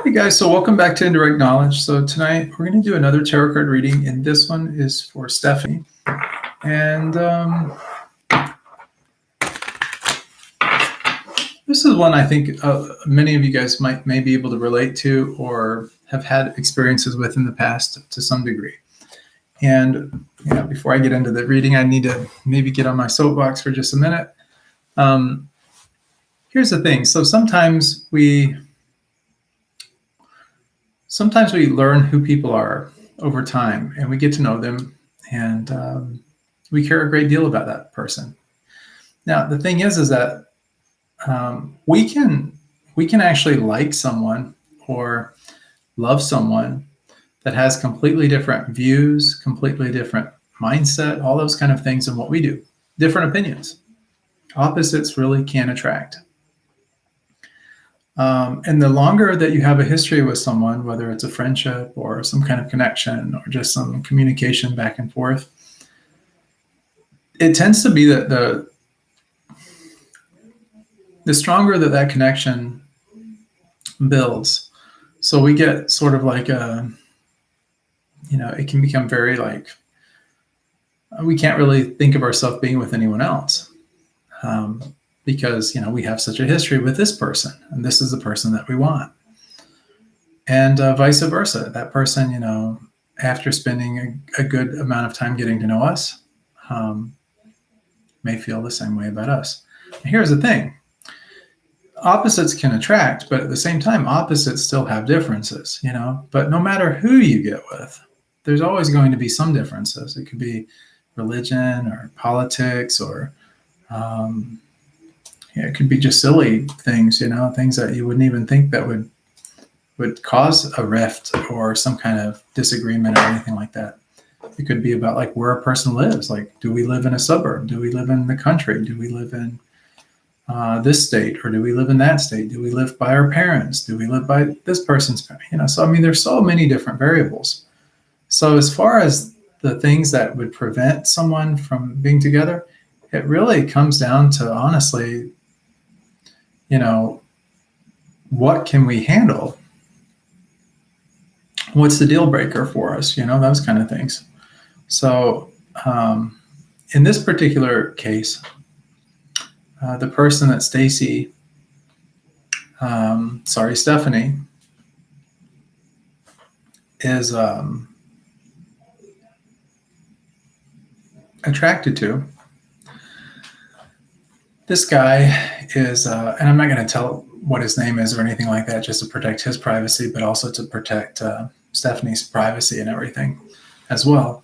Hey guys, so welcome back to Indirect Knowledge. So tonight we're going to do another tarot card reading, and this one is for Stephanie. And this is one I think many of you guys may be able to relate to or have had experiences with in the past to some degree. And before I get into the reading, I need to maybe get on my soapbox for just a minute. Here's the thing. So sometimes we learn who people are over time, and we get to know them, and we care a great deal about that person. Now, the thing is that we can actually like someone or love someone that has completely different views, completely different mindset, all those kind of things than what we do. Different opinions. Opposites really can attract. And the longer that you have a history with someone, whether it's a friendship or some kind of connection or just some communication back and forth, it tends to be that the stronger that connection builds. So we get sort of like it can become very like, we can't really think of ourselves being with anyone else. Because we have such a history with this person, and this is the person that we want, and vice versa. That person, after spending a good amount of time getting to know us, may feel the same way about us. And here's the thing: opposites can attract, but at the same time, opposites still have differences. But no matter who you get with, there's always going to be some differences. It could be religion or politics or it could be just silly things, things that you wouldn't even think that would cause a rift or some kind of disagreement or anything like that. It could be about like where a person lives. Like, do we live in a suburb? Do we live in the country? Do we live in this state, or do we live in that state? Do we live by our parents? Do we live by this person's parents? So, there's so many different variables. So as far as the things that would prevent someone from being together, it really comes down to, honestly, what can we handle? What's the deal breaker for us? Those kind of things. So in this particular case, the person that Stephanie is attracted to. This guy is, and I'm not going to tell what his name is or anything like that, just to protect his privacy, but also to protect Stephanie's privacy and everything as well.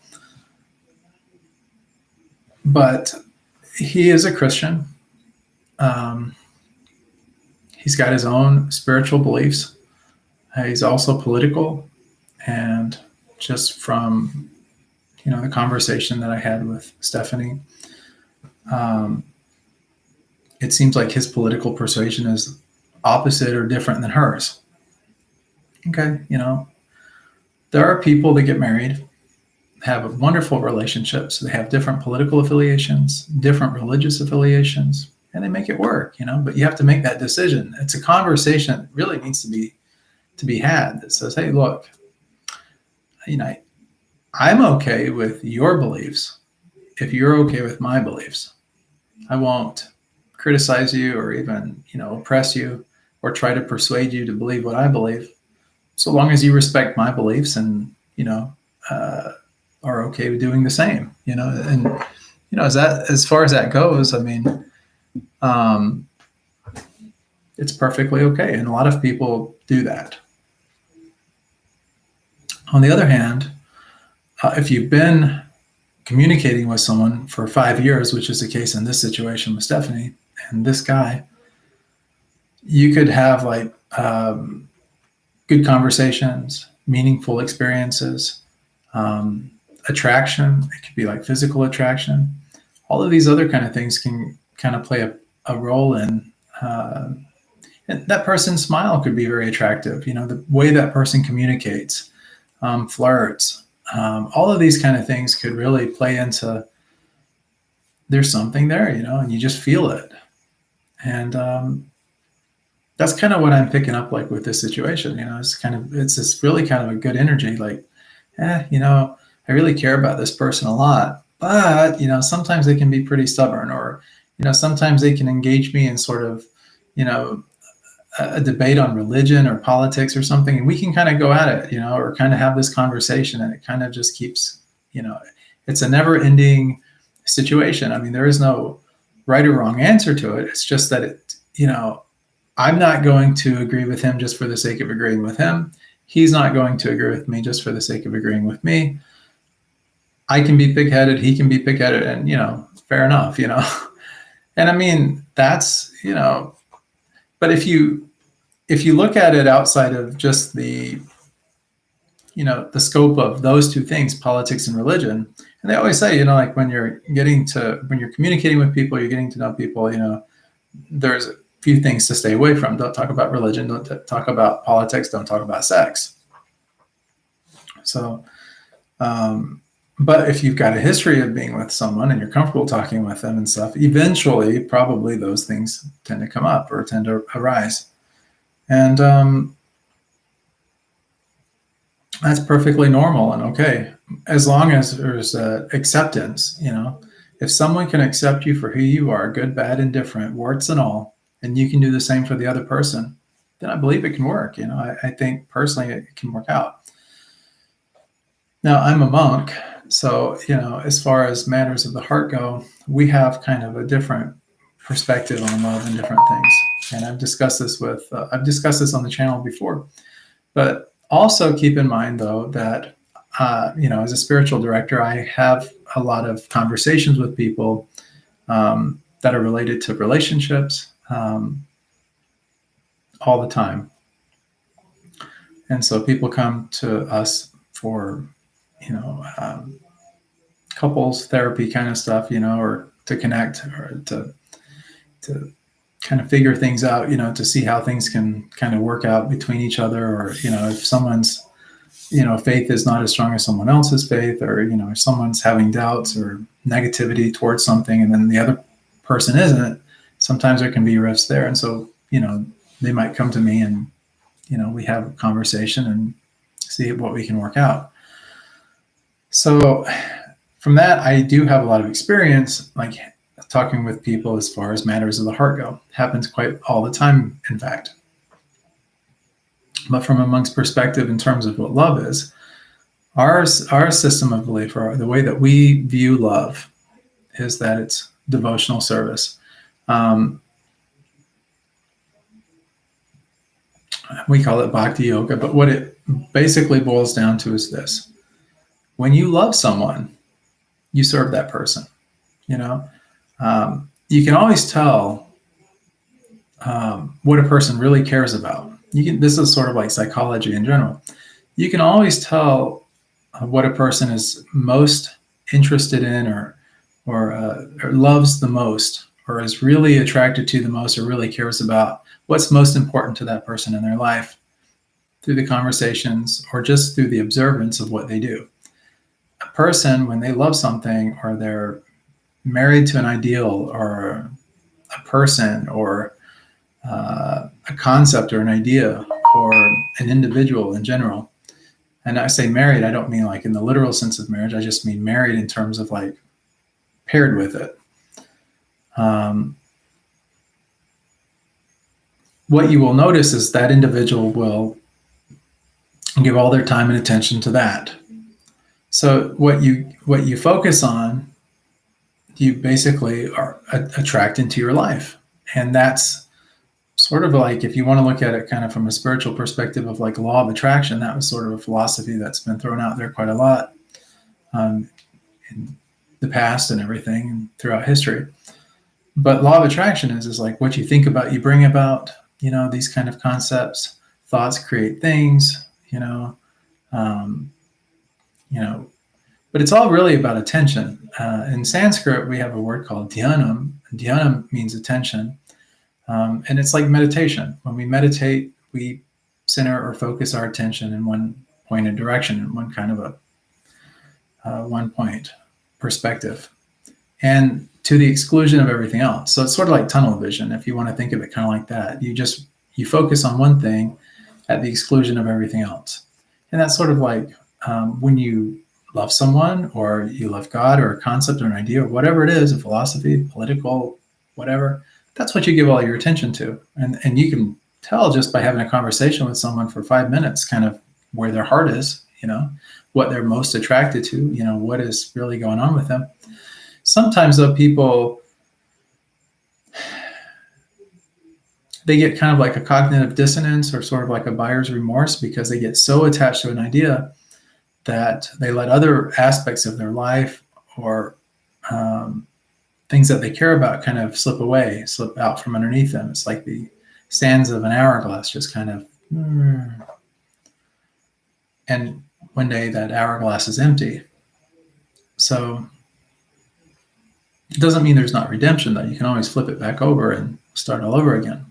But he is a Christian. He's got his own spiritual beliefs. He's also political, and just from the conversation that I had with Stephanie, it seems like his political persuasion is opposite or different than hers. Okay, there are people that get married, have wonderful relationships. They have different political affiliations, different religious affiliations, and they make it work, but you have to make that decision. It's a conversation that really needs to be had that says, hey, look, I'm okay with your beliefs if you're okay with my beliefs. I won't criticize you or even, oppress you or try to persuade you to believe what I believe, so long as you respect my beliefs and, are okay with doing the same, and, as far as that goes, it's perfectly okay. And a lot of people do that. On the other hand, if you've been communicating with someone for 5 years, which is the case in this situation with Stephanie and this guy, you could have good conversations, meaningful experiences, attraction. It could be like physical attraction. All of these other kind of things can kind of play a role in, and that person's smile could be very attractive. The way that person communicates, flirts, all of these kind of things could really play into, there's something there, and you just feel it. And that's kind of what I'm picking up like with this situation. It's this really kind of a good energy. Like, I really care about this person a lot, but sometimes they can be pretty stubborn, or sometimes they can engage me in sort of you know a debate on religion or politics or something, and we can kind of go at it, or kind of have this conversation, and it kind of just keeps, it's a never-ending situation. I mean, there is no right or wrong answer to it. It's just that I'm not going to agree with him just for the sake of agreeing with him. He's not going to agree with me just for the sake of agreeing with me. I can be pig-headed, he can be pig-headed, and fair enough. And I mean, that's but if you look at it outside of just the scope of those two things, politics and religion, and they always say, like when you're communicating with people, you're getting to know people, there's a few things to stay away from. Don't talk about religion, don't talk about politics, don't talk about sex. So, but if you've got a history of being with someone and you're comfortable talking with them and stuff, eventually probably those things tend to come up or tend to arise. And that's perfectly normal and okay, as long as there's acceptance. If someone can accept you for who you are, good, bad, indifferent, warts and all, and you can do the same for the other person, then I believe it can work. I think personally it can work out. Now, I'm a monk, so as far as matters of the heart go, we have kind of a different perspective on love and different things. And I've discussed this on the channel before. But also keep in mind, though, that as a spiritual director, I have a lot of conversations with people that are related to relationships all the time. And so people come to us for couples therapy kind of stuff, or to connect, or to kind of figure things out, to see how things can kind of work out between each other, or if someone's faith is not as strong as someone else's faith, or if someone's having doubts or negativity towards something and then the other person isn't, sometimes there can be rifts there. And so they might come to me and we have a conversation and see what we can work out. So from that, I do have a lot of experience, like talking with people as far as matters of the heart go. Happens quite all the time, in fact. But from a monk's perspective, in terms of what love is, our system of belief, or the way that we view love, is that it's devotional service. We call it bhakti yoga, but what it basically boils down to is this: when you love someone, you serve that person. You can always tell what a person really cares about. This is sort of like psychology in general. You can always tell what a person is most interested in, or loves the most, or is really attracted to the most, or really cares about what's most important to that person in their life, through the conversations or just through the observance of what they do. A person, when they love something, or they're married to an ideal, or a person, or a concept, or an idea, or an individual in general. And I say married, I don't mean like in the literal sense of marriage. I just mean married in terms of like paired with it. What you will notice is that individual will give all their time and attention to that. So what you focus on, you basically are attract into your life. And that's sort of like, if you want to look at it kind of from a spiritual perspective of like law of attraction, that was sort of a philosophy that's been thrown out there quite a lot in the past and everything, and throughout history. But law of attraction is like what you think about, you bring about. These kind of concepts. Thoughts create things. But it's all really about attention. In Sanskrit, we have a word called dhyanam. Dhyanam means attention. And it's like meditation. When we meditate, we center or focus our attention in one pointed direction, in one kind of a one point perspective, and to the exclusion of everything else. So it's sort of like tunnel vision, if you want to think of it kind of like that. You just you focus on one thing at the exclusion of everything else. And that's sort of like when you love someone, or you love God, or a concept or an idea, or whatever it is, a philosophy, political, whatever, that's what you give all your attention to. And you can tell just by having a conversation with someone for 5 minutes kind of where their heart is, what they're most attracted to, what is really going on with them. Sometimes though, people, they get kind of like a cognitive dissonance, or sort of like a buyer's remorse, because they get so attached to an idea that they let other aspects of their life, or things that they care about, kind of slip out from underneath them. It's like the sands of an hourglass just kind of, and one day that hourglass is empty. So it doesn't mean there's not redemption, though. You can always flip it back over and start all over again.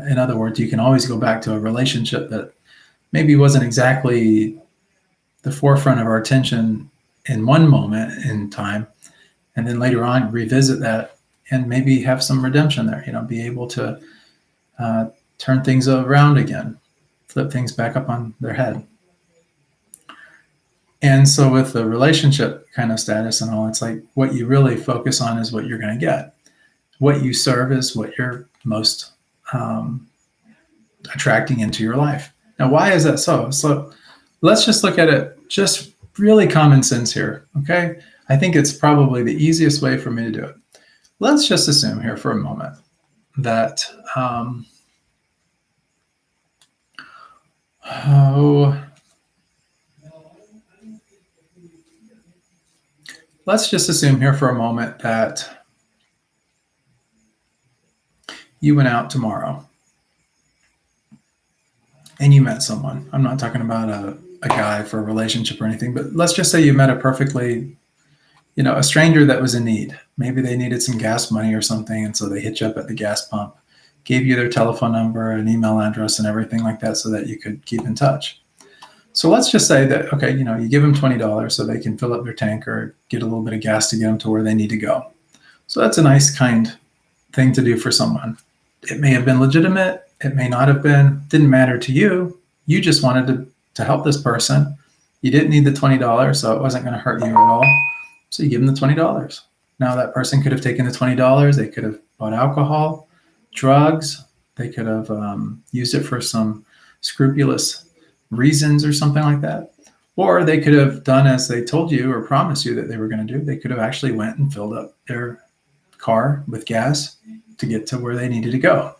In other words, you can always go back to a relationship that maybe wasn't exactly the forefront of our attention in one moment in time, and then later on revisit that and maybe have some redemption there, be able to turn things around again, flip things back up on their head. And so with the relationship kind of status and all, it's like what you really focus on is what you're going to get. What you serve is what you're most attracting into your life. Now, why is that so? So let's just look at it, just really common sense here, okay? I think it's probably the easiest way for me to do it. Let's just assume here for a moment that, let's just assume here for a moment that you went out tomorrow and you met someone. I'm not talking about a guy for a relationship or anything, but let's just say you met a perfectly, a stranger that was in need. Maybe they needed some gas money or something, and so they hit you up at the gas pump, gave you their telephone number, an email address, and everything like that so that you could keep in touch. So let's just say that, okay, you give them $20 so they can fill up their tank or get a little bit of gas to get them to where they need to go. So that's a nice, kind thing to do for someone. It may have been legitimate. It may not have been. Didn't matter to you. You just wanted to help this person. You didn't need the $20, so it wasn't going to hurt you at all. So you give them the $20. Now that person could have taken the $20. They could have bought alcohol, drugs. They could have used it for some scrupulous reasons or something like that. Or they could have done as they told you or promised you that they were going to do. They could have actually went and filled up their car with gas to get to where they needed to go.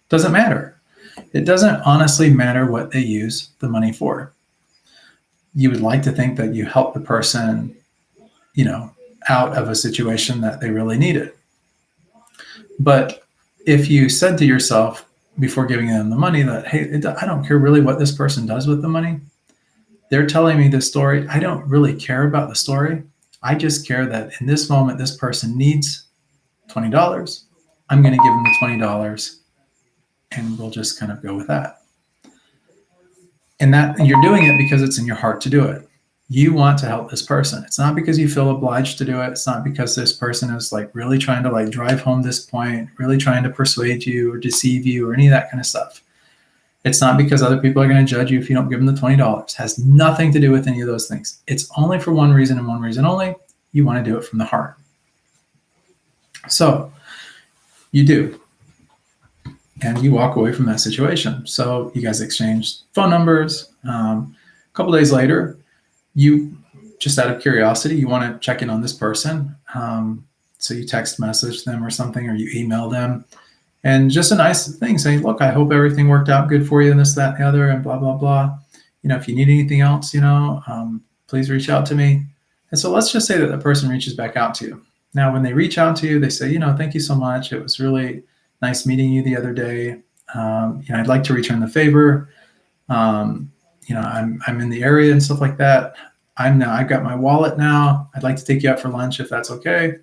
Doesn't matter. It doesn't honestly matter what they use the money for. You would like to think that you helped the person, out of a situation that they really needed. But if you said to yourself before giving them the money that, hey, I don't care really what this person does with the money. They're telling me this story. I don't really care about the story. I just care that in this moment, this person needs $20. I'm going to give them the $20, and we'll just kind of go with that. And you're doing it because it's in your heart to do it. You want to help this person. It's not because you feel obliged to do it. It's not because this person is really trying to drive home this point, really trying to persuade you or deceive you or any of that kind of stuff. It's not because other people are going to judge you if you don't give them the $20. It has nothing to do with any of those things. It's only for one reason and one reason only. You want to do it from the heart. So you do. And you walk away from that situation. So you guys exchanged phone numbers. A couple days later, you, just out of curiosity, you want to check in on this person. So you text message them or something, or you email them. And just a nice thing saying, look, I hope everything worked out good for you and this, that, and the other, and blah, blah, blah. If you need anything else, please reach out to me. And so let's just say that the person reaches back out to you. Now, when they reach out to you, they say, thank you so much. It was really nice meeting you the other day. I'd like to return the favor. I'm in the area and stuff like that. I've got my wallet now. I'd like to take you out for lunch if that's okay.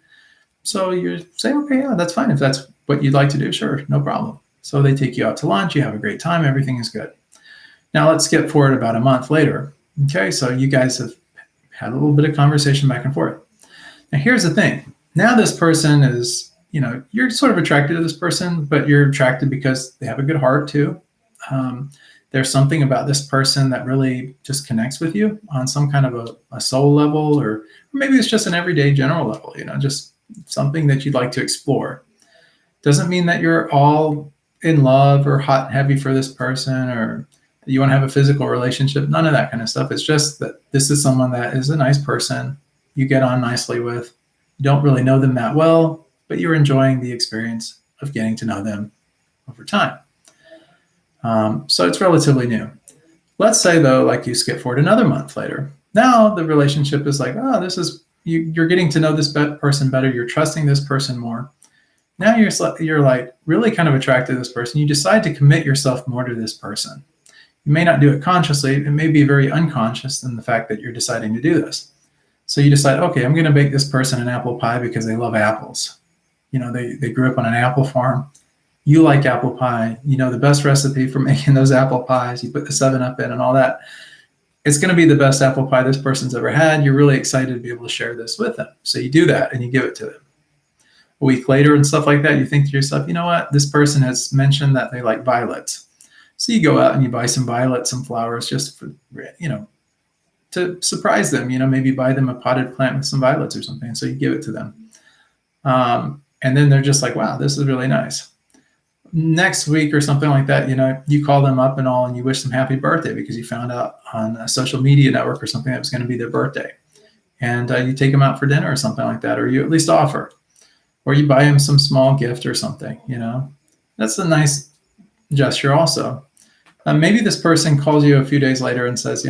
So you say, okay, yeah, that's fine. If that's what you'd like to do, sure, no problem. So they take you out to lunch. You have a great time. Everything is good. Now let's skip forward about a month later. Okay, so you guys have had a little bit of conversation back and forth. Now here's the thing. Now this person is you're sort of attracted to this person, but you're attracted because they have a good heart too. Um, there's something about this person that really just connects with you on some kind of a soul level, or maybe it's just an everyday general level, just something that you'd like to explore. Doesn't mean that you're all in love or hot and heavy for this person, or that you want to have a physical relationship. None of that kind of stuff. It's just that this is someone that is a nice person you get on nicely with. You don't really know them that well, but you're enjoying the experience of getting to know them over time. So it's relatively new. Let's say, though, like you skip forward another month later. Now the relationship is like, you're getting to know this person better. You're trusting this person more. Now you're like really kind of attracted to this person. You decide to commit yourself more to this person. You may not do it consciously. It may be very unconscious in the fact that you're deciding to do this. So you decide, okay, I'm going to bake this person an apple pie because they love apples. They grew up on an apple farm. You like apple pie. You know the best recipe for making those apple pies. You put the 7-Up in and all that. It's going to be the best apple pie this person's ever had. You're really excited to be able to share this with them. So you do that and you give it to them. A week later and stuff like that, you think to yourself, you know what? This person has mentioned that they like violets. So you go out and you buy some violets, some flowers, just for, to surprise them. Maybe buy them a potted plant with some violets or something. So you give it to them. And then they're just like, wow, this is really nice. Next week or something like that, you call them up and you wish them happy birthday because you found out on a social media network or something that was going to be their birthday. And you take them out for dinner or something like that, or you at least offer. Or you buy them some small gift or something, That's a nice gesture also. Maybe this person calls you a few days later and says,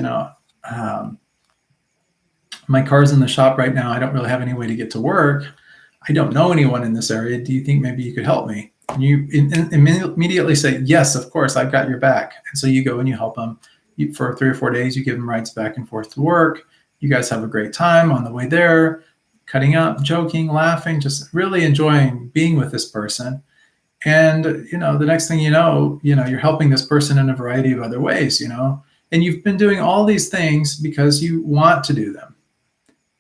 my car's in the shop right now. I don't really have any way to get to work. I don't know anyone in this area. Do you think maybe you could help me? And you immediately say, yes, of course, I've got your back. And so you go and you help them. For 3 or 4 days, you give them rides back and forth to work. You guys have a great time on the way there, cutting up, joking, laughing, just really enjoying being with this person. And, the next thing you know, you're helping this person in a variety of other ways, and you've been doing all these things because you want to do them,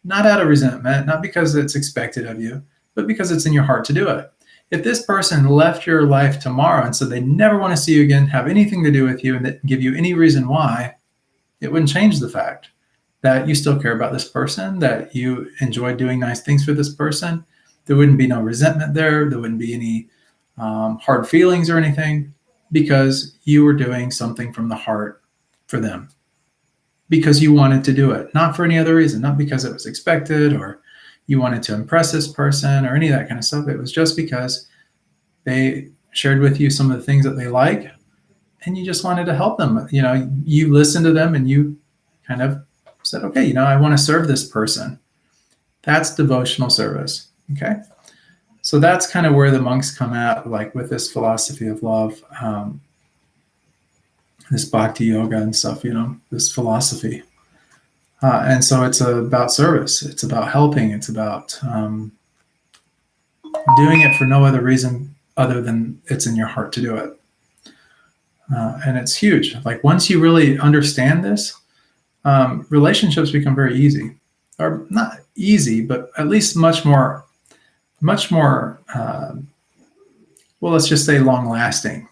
not out of resentment, not because it's expected of you, but because it's in your heart to do it. If this person left your life tomorrow and said they never want to see you again, have anything to do with you, and that give you any reason why, it wouldn't change the fact that you still care about this person, that you enjoy doing nice things for this person. There wouldn't be no resentment there. There wouldn't be any hard feelings or anything, because you were doing something from the heart for them, because you wanted to do it, not for any other reason, not because it was expected or you wanted to impress this person or any of that kind of stuff. It was just because they shared with you some of the things that they like, and you just wanted to help them. You listened to them and you kind of said, okay, I want to serve this person. That's devotional service. Okay. So that's kind of where the monks come at, like with this philosophy of love, this bhakti yoga and stuff, this philosophy. And so it's about service. It's about helping. It's about doing it for no other reason other than it's in your heart to do it. And it's huge. Like once you really understand this, relationships become very easy, or not easy, but at least much more, well, let's just say long lasting.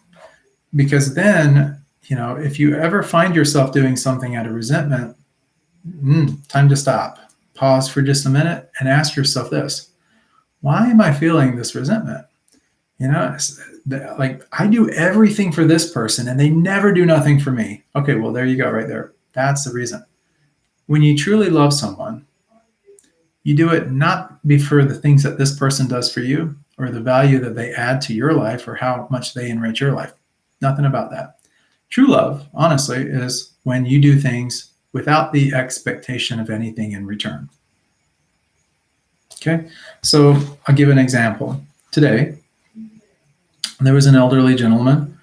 Because then, if you ever find yourself doing something out of resentment, time to stop, pause for just a minute and ask yourself this: why am I feeling this resentment? Like I do everything for this person and they never do nothing for me. Okay, well, there you go right there. That's the reason. When you truly love someone, you do it not for the things that this person does for you or the value that they add to your life or how much they enrich your life. Nothing about that. True love, honestly, is when you do things without the expectation of anything in return. Okay, so I'll give an example. Today, there was an elderly gentleman.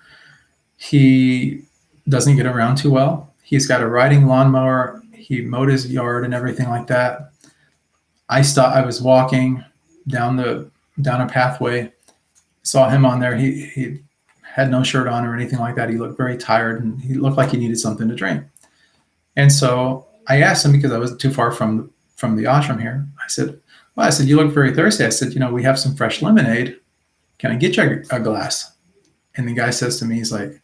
He doesn't get around too well. He's got a riding lawnmower. He mowed his yard and everything like that. I was walking down a pathway, saw him on there. He had no shirt on or anything like that. He looked very tired and he looked like he needed something to drink. And so I asked him, because I wasn't too far from the ashram here. I said, Well, I said, you look very thirsty. I said, we have some fresh lemonade. Can I get you a glass? And the guy says to me, he's like,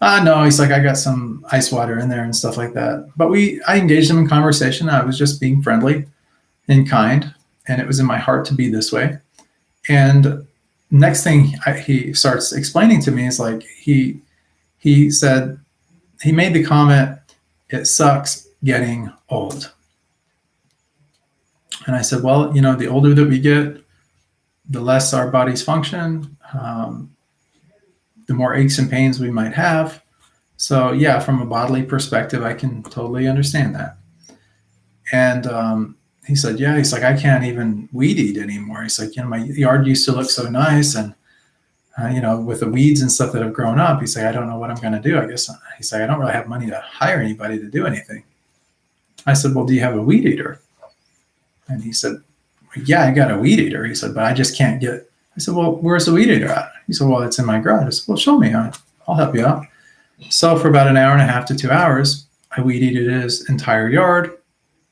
no, he's like, I got some ice water in there and stuff like that. But I engaged him in conversation. I was just being friendly and kind, and it was in my heart to be this way. And next thing he starts explaining to me is like, he said, he made the comment, it sucks getting old. And I said, well, the older that we get, the less our bodies function, the more aches and pains we might have. So yeah, from a bodily perspective, I can totally understand that. And he said, yeah, he's like, I can't even weed eat anymore. He's like, my yard used to look so nice. And, with the weeds and stuff that have grown up, he's like, I don't know what I'm going to do. I guess he's like, I don't really have money to hire anybody to do anything. I said, well, do you have a weed eater? And he said, yeah, I got a weed eater. He said, but I just can't get. I said, well, where's the weed eater at? He said, well, it's in my garage. I said, well, show me. I'll help you out. So for about an hour and a half to 2 hours, I weed eated his entire yard,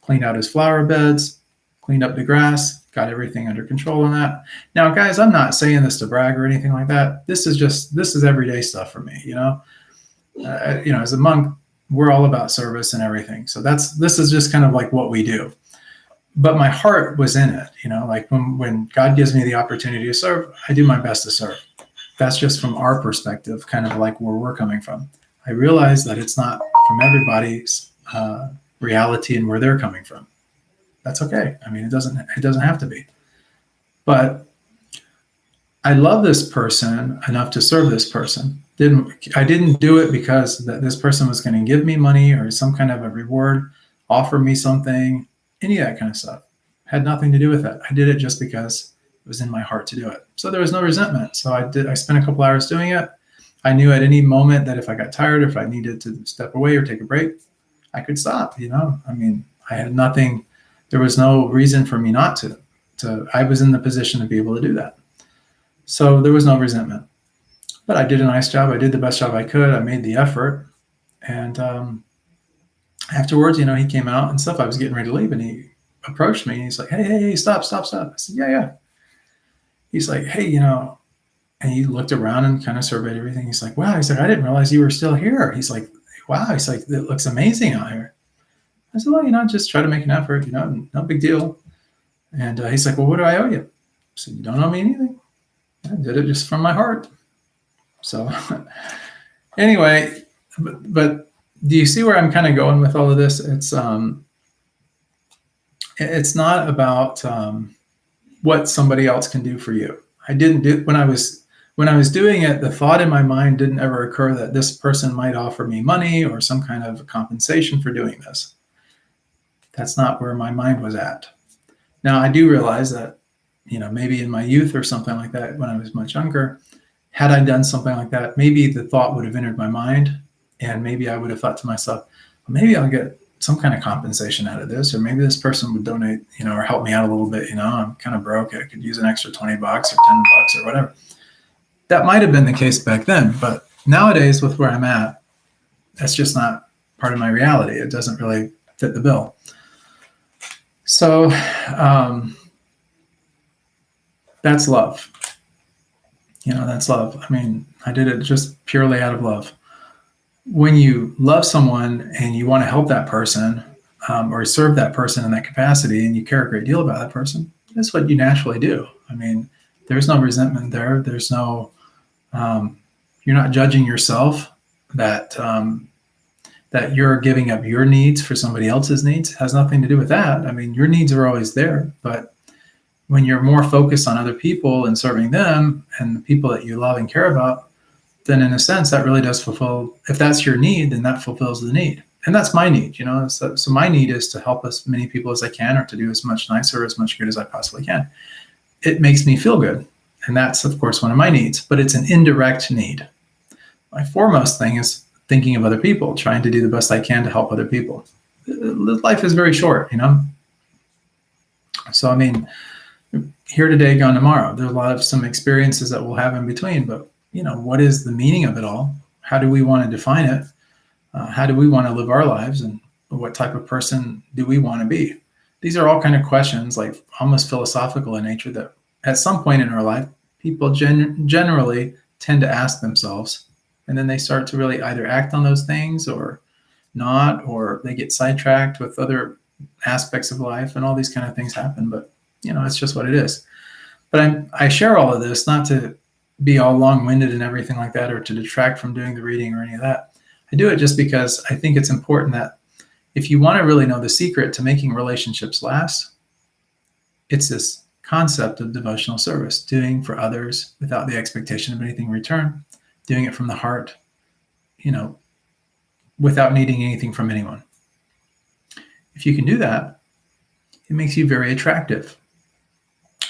cleaned out his flower beds, cleaned up the grass, got everything under control on that. Now, guys, I'm not saying this to brag or anything like that. This is everyday stuff for me. As a monk, we're all about service and everything. So this is just kind of like what we do. But my heart was in it, like when God gives me the opportunity to serve, I do my best to serve. That's just from our perspective, kind of like where we're coming from. I realize that it's not from everybody's reality and where they're coming from. That's okay. I mean, it doesn't have to be. But I love this person enough to serve this person. I didn't do it because this person was going to give me money or some kind of a reward, offer me something, any of that kind of stuff. Had nothing to do with that. I did it just because it was in my heart to do it. So there was no resentment. So I spent a couple hours doing it. I knew at any moment that if I got tired, or if I needed to step away or take a break, I could stop, I mean, I had nothing. There was no reason for me not to. I was in the position to be able to do that. So there was no resentment. But I did a nice job. I did the best job I could. I made the effort. And afterwards, he came out and stuff. I was getting ready to leave, and he approached me. And he's like, hey, stop. I said, yeah. He's like, hey, and he looked around and kind of surveyed everything. He's like, wow. He's like, I didn't realize you were still here. He's like, wow. He's like, it looks amazing out here. I said, well, just try to make an effort, no big deal. And he's like, well, what do I owe you? I said, you don't owe me anything. I did it just from my heart. So anyway, but do you see where I'm kind of going with all of this? It's not about what somebody else can do for you. I didn't do when I was doing it. The thought in my mind didn't ever occur that this person might offer me money or some kind of compensation for doing this. That's not where my mind was at. Now, I do realize that, maybe in my youth or something like that, when I was much younger, had I done something like that, maybe the thought would have entered my mind, and maybe I would have thought to myself, well, maybe I'll get some kind of compensation out of this, or maybe this person would donate, or help me out a little bit. I'm kind of broke. I could use an extra $20 or $10 or whatever. That might have been the case back then, but nowadays with where I'm at, that's just not part of my reality. It doesn't really fit the bill. So that's love. That's love. I mean, I did it just purely out of love. When you love someone and you want to help that person or serve that person in that capacity, and you care a great deal about that person, that's what you naturally do. I mean, there's no resentment there. There's no, you're not judging yourself that you're giving up your needs for somebody else's needs. It has nothing to do with that. I mean, your needs are always there, but when you're more focused on other people and serving them and the people that you love and care about, then in a sense, that really does fulfill, if that's your need, then that fulfills the need. And that's my need, So my need is to help as many people as I can, or to do as much nice or as much good as I possibly can. It makes me feel good. And that's, of course, one of my needs, but it's an indirect need. My foremost thing is thinking of other people, trying to do the best I can to help other people. Life is very short, So, I mean, here today, gone tomorrow. There's a lot of some experiences that we'll have in between, but what is the meaning of it all? How do we want to define it? How do we want to live our lives? And what type of person do we want to be? these are all kind of questions, like almost philosophical in nature, that at some point in our life, people generally tend to ask themselves. And then they start to really either act on those things or not, or they get sidetracked with other aspects of life, and all these kind of things happen. But, it's just what it is. But I share all of this not to be all long-winded and everything like that, or to detract from doing the reading or any of that. I do it just because I think it's important that if you want to really know the secret to making relationships last, it's this concept of devotional service, doing for others without the expectation of anything in return, doing it from the heart, without needing anything from anyone. If you can do that, it makes you very attractive.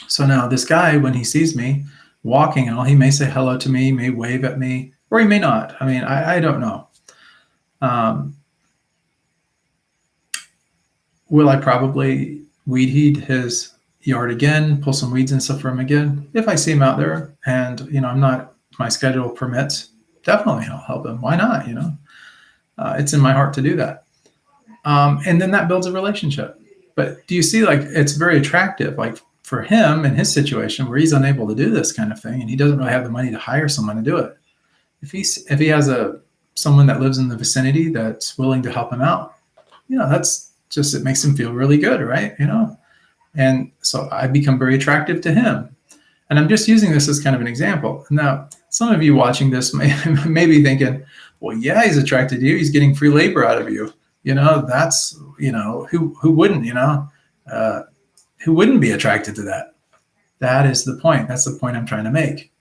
So now this guy, when he sees me walking and all, he may say hello to me, may wave at me, or he may not. I mean, I don't know. Will I probably weed heat his yard again, pull some weeds and stuff for him again? If I see him out there and, my schedule permits, definitely I'll help him. Why not? It's in my heart to do that. And then that builds a relationship. But do you see, like, it's very attractive, like for him in his situation where he's unable to do this kind of thing, and he doesn't really have the money to hire someone to do it. If he has someone that lives in the vicinity that's willing to help him out, that's just, it makes him feel really good, right? And so I become very attractive to him. And I'm just using this as kind of an example. Now, some of you watching this may be thinking, well, yeah, he's attracted to you. He's getting free labor out of you. That's, who wouldn't, who wouldn't be attracted to that? That is the point. That's the point I'm trying to make.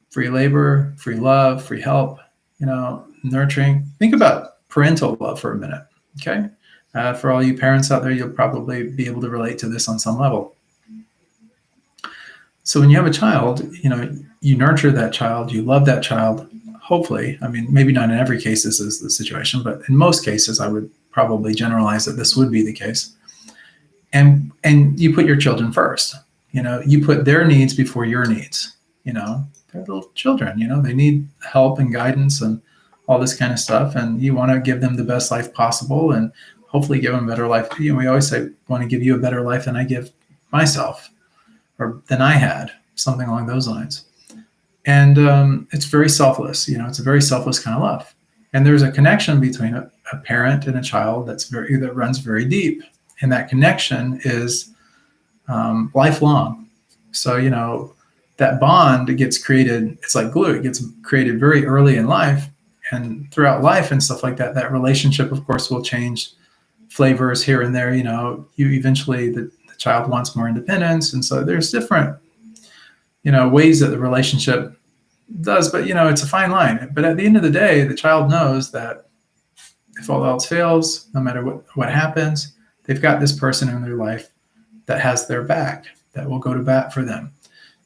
Free labor, free love, free help, nurturing. Think about parental love for a minute, okay? For all you parents out there, you'll probably be able to relate to this on some level. So when you have a child, you nurture that child, you love that child, hopefully. I mean, maybe not in every case this is the situation, but in most cases, I would probably generalize that this would be the case. And you put your children first. You put their needs before your needs. They're little children, they need help and guidance and all this kind of stuff. And you want to give them the best life possible and hopefully give them a better life. We always say, want to give you a better life than I give myself or than I had, something along those lines. And it's very selfless. It's a very selfless kind of love. And there's a connection between a parent and a child that runs very deep. And that connection is lifelong. So, that bond gets created, it's like glue. It gets created very early in life, and throughout life and stuff like that, that relationship, of course, will change flavors here and there. You eventually, the child wants more independence. And so there's different, ways that the relationship does, but, it's a fine line. But at the end of the day, the child knows that if all else fails, no matter what happens, they've got this person in their life that has their back, that will go to bat for them,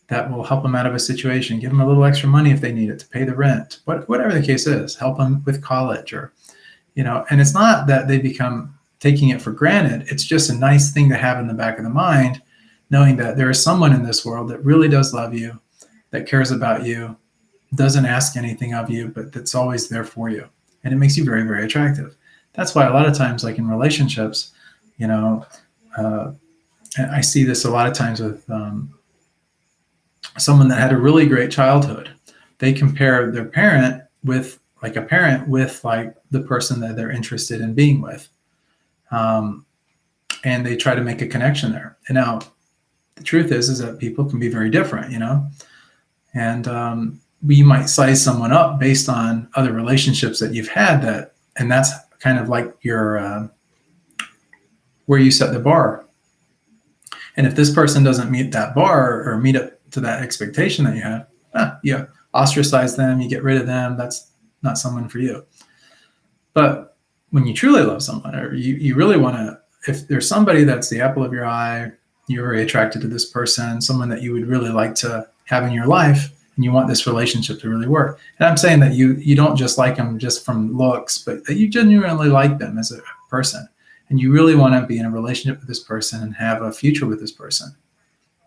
that will help them out of a situation, give them a little extra money if they need it to pay the rent, whatever the case is, help them with college or, and it's not that they become taking it for granted. It's just a nice thing to have in the back of the mind, knowing that there is someone in this world that really does love you, that cares about you, doesn't ask anything of you, but that's always there for you. And it makes you very, very attractive. That's why a lot of times, like in relationships, I see this a lot of times with someone that had a really great childhood. They compare their parent with the person that they're interested in being with. And they try to make a connection there. And now the truth is that people can be very different, and we might size someone up based on other relationships that you've had, and that's kind of like your, where you set the bar. And if this person doesn't meet that bar or meet up to that expectation that you have, you ostracize them, you get rid of them. That's not someone for you. But when you truly love someone, or you really want to, if there's somebody that's the apple of your eye, you're very attracted to this person, someone that you would really like to have in your life, and you want this relationship to really work. And I'm saying that you don't just like them just from looks, but that you genuinely like them as a person. And you really want to be in a relationship with this person and have a future with this person.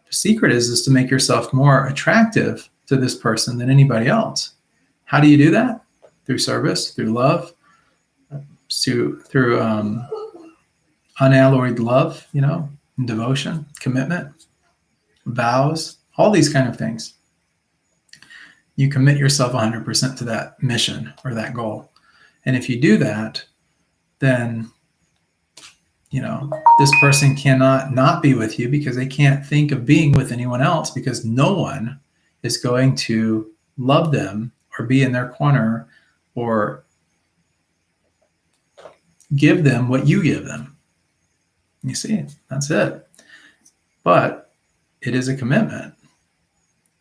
The secret is to make yourself more attractive to this person than anybody else. How do you do that? Through service, through love, through unalloyed love, and devotion, commitment, vows, all these kind of things. You commit yourself 100% to that mission or that goal. And if you do that, then, this person cannot not be with you, because they can't think of being with anyone else, because no one is going to love them or be in their corner or give them what you give them. You see, that's it. But it is a commitment.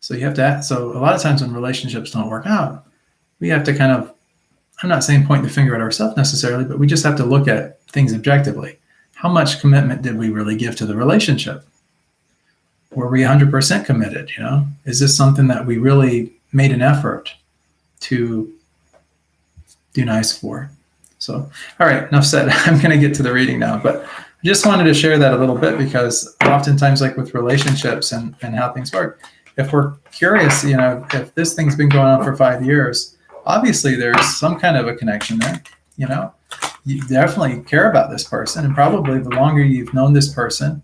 So you have to, so a lot of times when relationships don't work out, we have to kind of, I'm not saying point the finger at ourselves necessarily, but we just have to look at things objectively. How much commitment did we really give to the relationship? Were we 100% committed? Is this something that we really made an effort to do nice for? So, all right, enough said. I'm going to get to the reading now, but I just wanted to share that a little bit, because oftentimes, like with relationships and how things work, if we're curious, if this thing's been going on for 5 years, obviously there's some kind of a connection there. You definitely care about this person, and probably the longer you've known this person,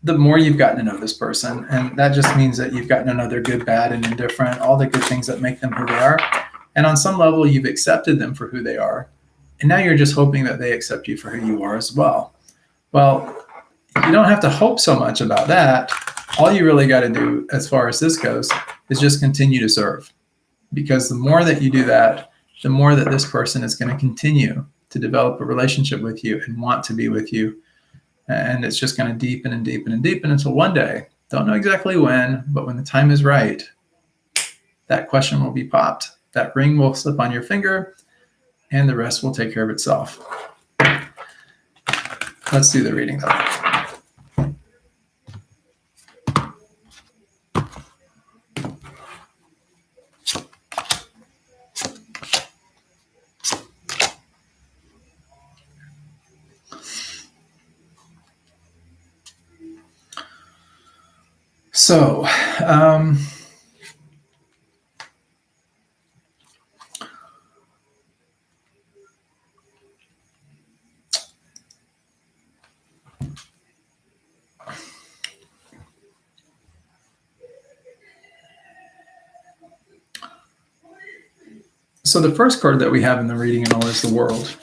the more you've gotten to know this person. And that just means that you've gotten to know their good, bad, and indifferent, all the good things that make them who they are. And on some level, you've accepted them for who they are. And now you're just hoping that they accept you for who you are as well. Well, you don't have to hope so much about that. All you really got to do, as far as this goes, is just continue to serve. Because the more that you do that, the more that this person is going to continue to develop a relationship with you and want to be with you. And it's just going to deepen and deepen and deepen until one day, don't know exactly when, but when the time is right, that question will be popped. That ring will slip on your finger, and the rest will take care of itself. Let's do the reading though. So, the first card that we have in the reading and all is the World.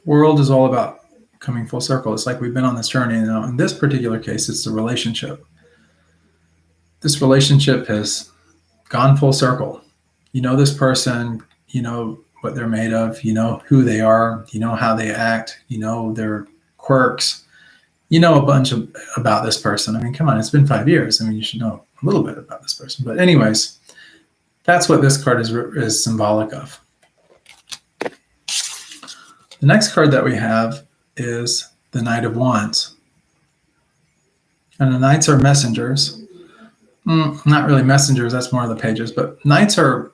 World is all about coming full circle. It's like we've been on this journey. Now, in this particular case, it's the relationship. This relationship has gone full circle. You know this person, you know what they're made of, you know who they are, you know how they act, you know their quirks, you know a bunch about this person. I mean, come on, it's been 5 years. I mean, you should know a little bit about this person. But anyways, that's what this card is symbolic of. The next card that we have is the Knight of Wands. And the Knights are messengers. Not really messengers, that's more of the pages, but Knights are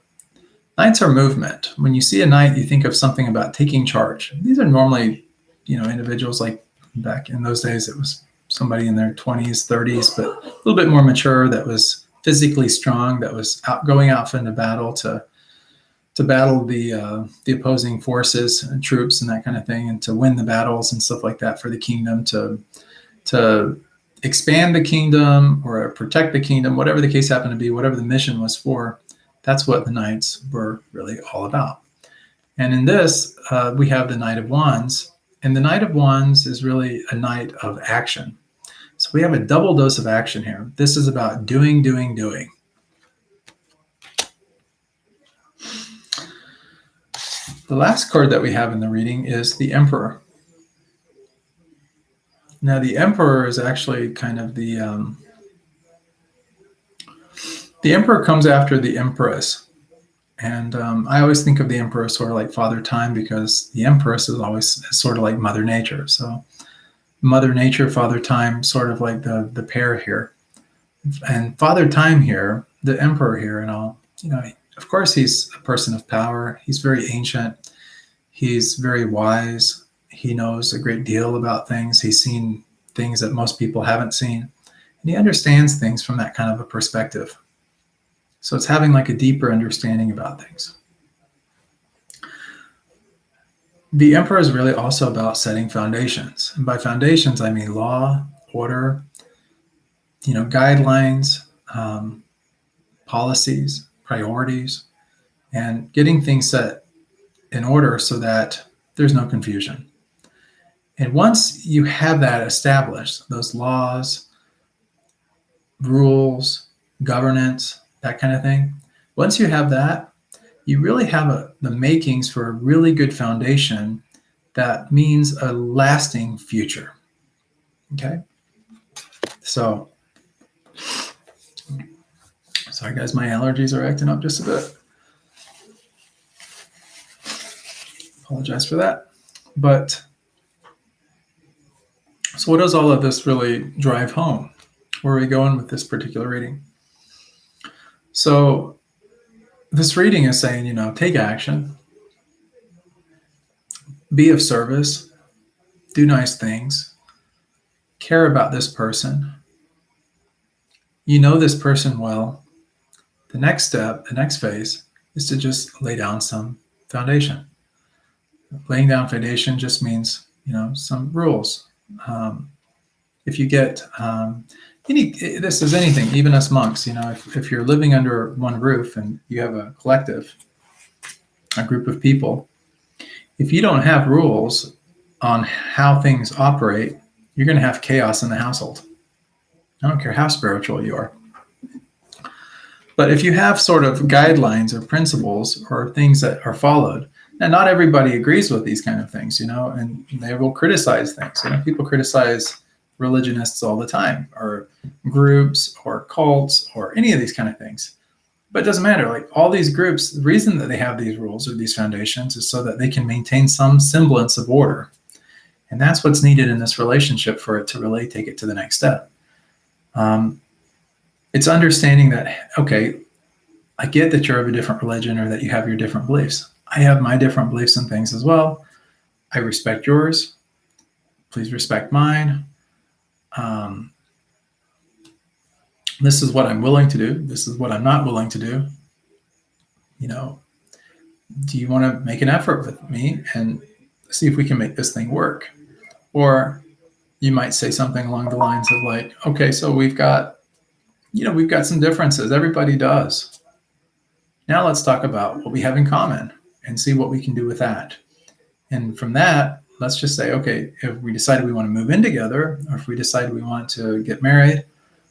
movement. When you see a knight, you think of something about taking charge. These are normally, individuals like back in those days, it was somebody in their 20s, 30s, but a little bit more mature, that was physically strong, that was going out into battle to battle the opposing forces and troops and that kind of thing, and to win the battles and stuff like that for the kingdom, to expand the kingdom or protect the kingdom, whatever the case happened to be, whatever the mission was for. That's what the knights were really all about. And in this, we have the Knight of Wands. And the Knight of Wands is really a knight of action. So we have a double dose of action here. This is about doing, doing, doing. The last card that we have in the reading is the Emperor. Now, the Emperor is actually kind of the Emperor comes after the Empress. And I always think of the Emperor sort of like Father Time, because the Empress is always sort of like Mother Nature. So Mother Nature, Father Time, sort of like the pair here. And Father Time here, the Emperor here and all, of course, he's a person of power. He's very ancient. He's very wise. He knows a great deal about things. He's seen things that most people haven't seen. And he understands things from that kind of a perspective. So it's having like a deeper understanding about things. The emperor is really also about setting foundations. And by foundations, I mean law, order, guidelines, policies, priorities, and getting things set in order so that there's no confusion. And once you have that established, those laws, rules, governance, that kind of thing, once you have that, you really have the makings for a really good foundation that means a lasting future. Okay? So, sorry guys, my allergies are acting up just a bit. Apologize for that. But, so what does all of this really drive home? Where are we going with this particular reading? So, this reading is saying, take action, be of service, do nice things, care about this person. You know this person well. The next step, the next phase, is to just lay down some foundation. Laying down foundation just means, some rules. If you get this is anything, even us monks, if you're living under one roof and you have a collective, a group of people, if you don't have rules on how things operate, you're going to have chaos in the household. I don't care how spiritual you are. But if you have sort of guidelines or principles or things that are followed, and not everybody agrees with these kind of things, and they will criticize things. People criticize religionists all the time, or groups or cults or any of these kind of things. But it doesn't matter. Like all these groups, the reason that they have these rules or these foundations is so that they can maintain some semblance of order. And that's what's needed in this relationship for it to really take it to the next step. It's understanding that, okay, I get that you're of a different religion or that you have your different beliefs. I have my different beliefs and things as well. I respect yours. Please respect mine. This is what I'm willing to do. This is what I'm not willing to do. Do you want to make an effort with me and see if we can make this thing work? Or you might say something along the lines of like, okay, so we've got some differences. Everybody does. Now let's talk about what we have in common and see what we can do with that. And from that, let's just say, okay, if we decided we want to move in together, or if we decided we want to get married,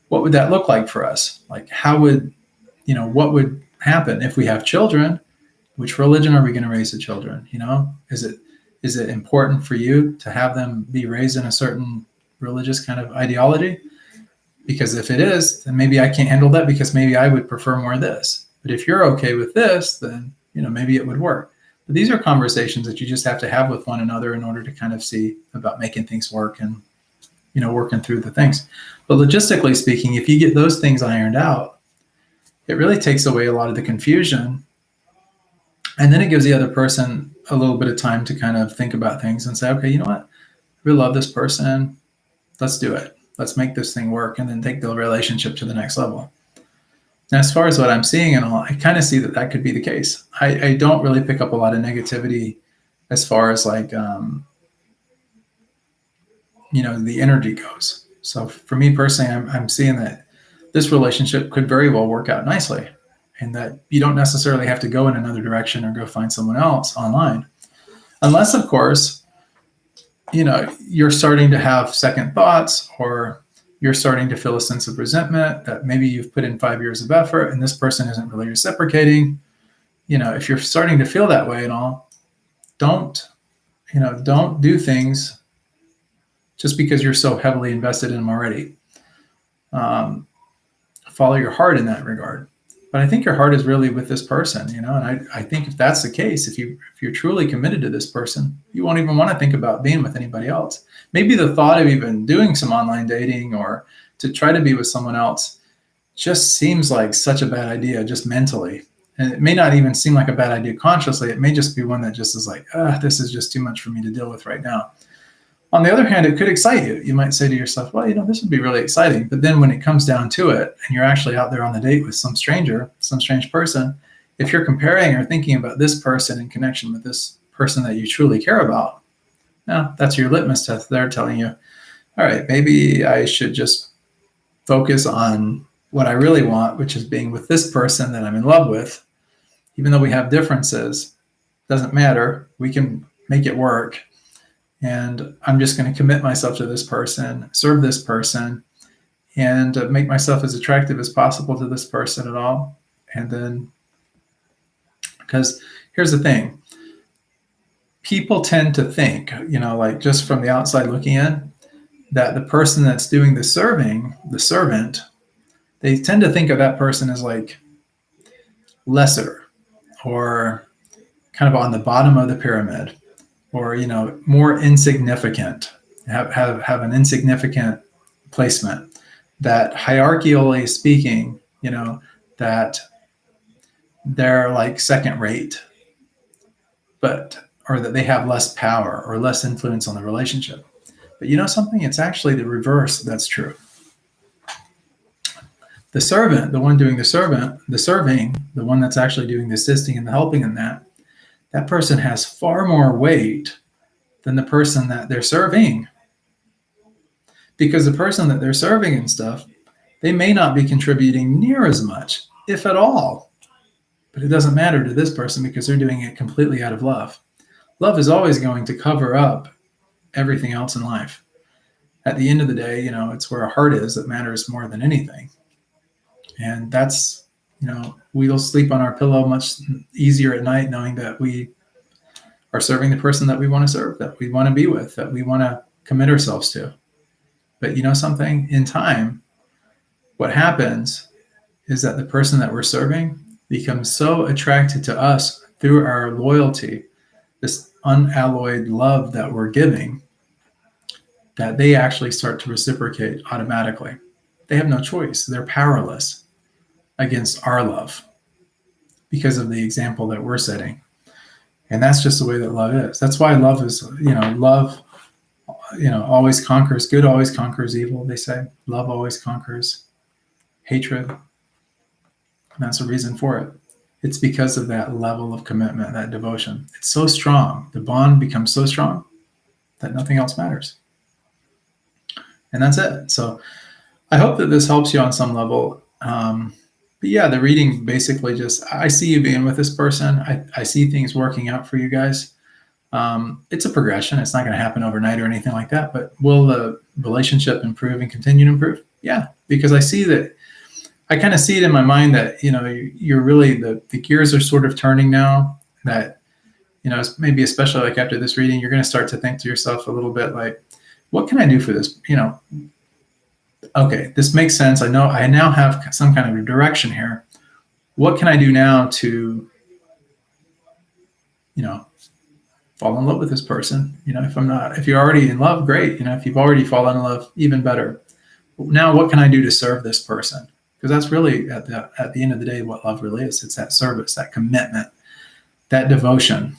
what would that look like for us? Like, what would happen if we have children? Which religion are we going to raise the children? Is it important for you to have them be raised in a certain religious kind of ideology? Because if it is, then maybe I can't handle that because maybe I would prefer more of this. But if you're okay with this, then, maybe it would work. But these are conversations that you just have to have with one another in order to kind of see about making things work and, working through the things. But logistically speaking, if you get those things ironed out, it really takes away a lot of the confusion. And then it gives the other person a little bit of time to kind of think about things and say, okay, you know what? I really love this person. Let's do it. Let's make this thing work and then take the relationship to the next level. Now, as far as what I'm seeing and all, I kind of see that could be the case. I don't really pick up a lot of negativity as far as like, the energy goes. So for me personally, I'm seeing that this relationship could very well work out nicely and that you don't necessarily have to go in another direction or go find someone else online. Unless, of course, you're starting to have second thoughts or you're starting to feel a sense of resentment that maybe you've put in 5 years of effort and this person isn't really reciprocating. If you're starting to feel that way and all, don't do things just because you're so heavily invested in them already. Follow your heart in that regard. But I think your heart is really with this person, and I think if that's the case, if you're truly committed to this person, you won't even want to think about being with anybody else. Maybe the thought of even doing some online dating or to try to be with someone else just seems like such a bad idea, just mentally. And it may not even seem like a bad idea consciously. It may just be one that just is like, this is just too much for me to deal with right now. On the other hand, it could excite you. You might say to yourself, well, this would be really exciting. But then when it comes down to it, and you're actually out there on the date with some stranger, some strange person, if you're comparing or thinking about this person in connection with this person that you truly care about, now that's your litmus test. They're telling you, all right, maybe I should just focus on what I really want, which is being with this person that I'm in love with. Even though we have differences, doesn't matter. We can make it work. And I'm just going to commit myself to this person, serve this person, and make myself as attractive as possible to this person at all. And then, because here's the thing, people tend to think, like just from the outside looking in, that the person that's doing the serving, the servant, they tend to think of that person as like lesser or kind of on the bottom of the pyramid, or more insignificant, have an insignificant placement, that hierarchically speaking, that they're like second rate, or that they have less power or less influence on the relationship. But you know something? It's actually the reverse that's true. The servant, the one doing the serving, the one that's actually doing the assisting and the helping in that person has far more weight than the person that they're serving. Because the person that they're serving and stuff, they may not be contributing near as much, if at all. But it doesn't matter to this person because they're doing it completely out of love. Love is always going to cover up everything else in life. At the end of the day, it's where our heart is that matters more than anything. And that's, we'll sleep on our pillow much easier at night knowing that we are serving the person that we want to serve, that we want to be with, that we want to commit ourselves to. But you know something? In time, what happens is that the person that we're serving becomes so attracted to us through our loyalty, this unalloyed love that we're giving, that they actually start to reciprocate automatically. They have no choice. They're powerless against our love because of the example that we're setting. And that's just the way that love is. That's why love is, love, always conquers. Good always conquers evil, they say. Love always conquers hatred. And that's the reason for it. It's because of that level of commitment, that devotion. It's so strong. The bond becomes so strong that nothing else matters. And that's it. So I hope that this helps you on some level. But yeah, the reading basically just, I see you being with this person. I see things working out for you guys. It's a progression. It's not going to happen overnight or anything like that. But will the relationship improve and continue to improve? Yeah, because I see that. I kind of see it in my mind that, you're really, the gears are sort of turning now, that, maybe especially like after this reading, you're going to start to think to yourself a little bit like, what can I do for this? Okay, this makes sense. I know I now have some kind of a direction here. What can I do now to, fall in love with this person? If you're already in love, great. If you've already fallen in love, even better. Now, what can I do to serve this person? Because that's really at the end of the day what love really is. It's that service, that commitment, that devotion.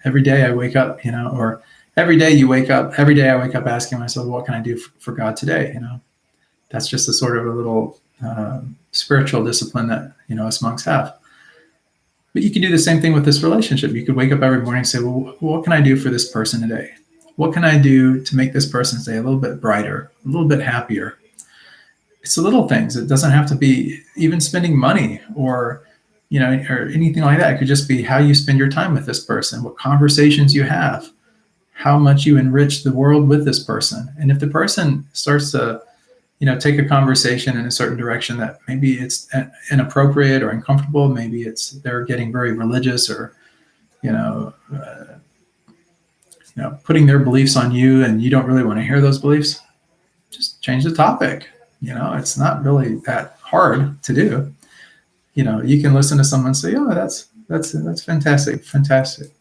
Every day I wake up, or every day you wake up. Every day I wake up asking myself, what can I do for God today? That's just a sort of a little spiritual discipline that us monks have. But you can do the same thing with this relationship. You could wake up every morning and say, well, what can I do for this person today? What can I do to make this person's day a little bit brighter, a little bit happier? It's the little things. It doesn't have to be even spending money or anything like that. It could just be how you spend your time with this person, what conversations you have, how much you enrich the world with this person. And if the person starts to, take a conversation in a certain direction that maybe it's inappropriate or uncomfortable, maybe they're getting very religious or, putting their beliefs on you and you don't really want to hear those beliefs, just change the topic. It's not really that hard to do. You can listen to someone say, oh, that's fantastic.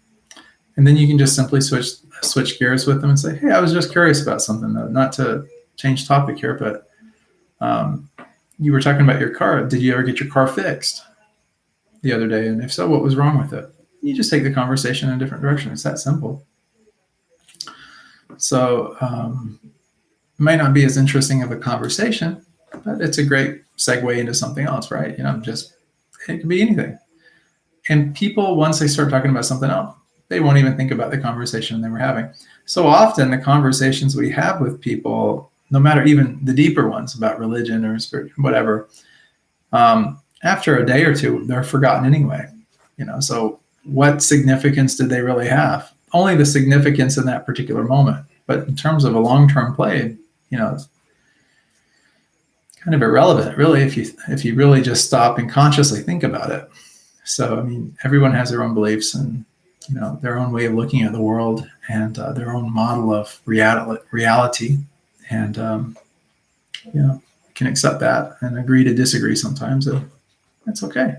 And then you can just simply switch gears with them and say, hey, I was just curious about something though, not to change topic here, but you were talking about your car. Did you ever get your car fixed the other day? And if so, what was wrong with it? You just take the conversation in a different direction. It's that simple. So it might not be as interesting of a conversation, but it's a great segue into something else, right? It could be anything. And people, once they start talking about something else, they won't even think about the conversation they were having. So often the conversations we have with people, no matter even the deeper ones about religion or spirit, whatever, after a day or two, they're forgotten anyway. So what significance did they really have? Only the significance in that particular moment. But in terms of a long-term play, it's kind of irrelevant, really, if you really just stop and consciously think about it. So, I mean, everyone has their own beliefs and their own way of looking at the world and their own model of reality, and can accept that and agree to disagree sometimes. And that's okay.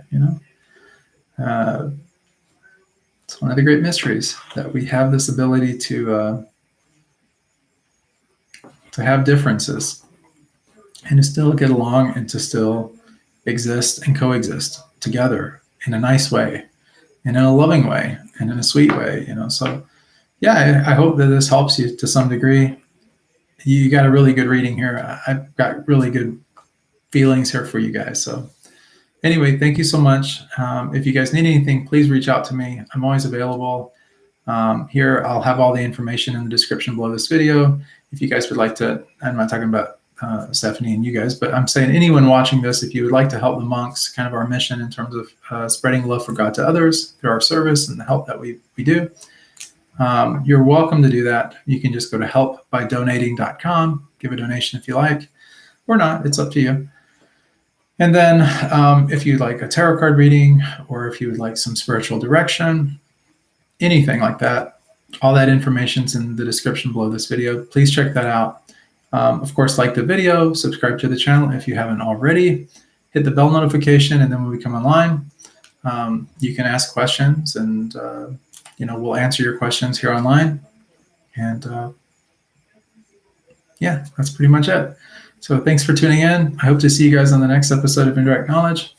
It's one of the great mysteries that we have this ability to have differences and to still get along and to still exist and coexist together in a nice way and in a loving way and in a sweet way. So yeah, I hope that this helps you to some degree. You got a really good reading here. I've got really good feelings here for you guys. So anyway, thank you so much. If you guys need anything, please reach out to me. I'm always available. Here, I'll have all the information in the description below this video. If you guys would like to, I'm not talking about Stephanie and you guys, but I'm saying anyone watching this, if you would like to help the monks, kind of our mission in terms of spreading love for God to others through our service and the help that we do, you're welcome to do that. You can just go to helpbydonating.com, give a donation if you like, or not, it's up to you. And then if you'd like a tarot card reading, or if you would like some spiritual direction, anything like that, all that information's in the description below this video. Please check that out. Of course, like the video, subscribe to the channel if you haven't already, hit the bell notification, and then when we come online, you can ask questions, and we'll answer your questions here online. And yeah, that's pretty much it. So thanks for tuning in. I hope to see you guys on the next episode of Indirect Knowledge.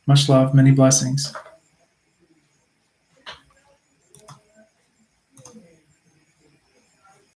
Much love, many blessings.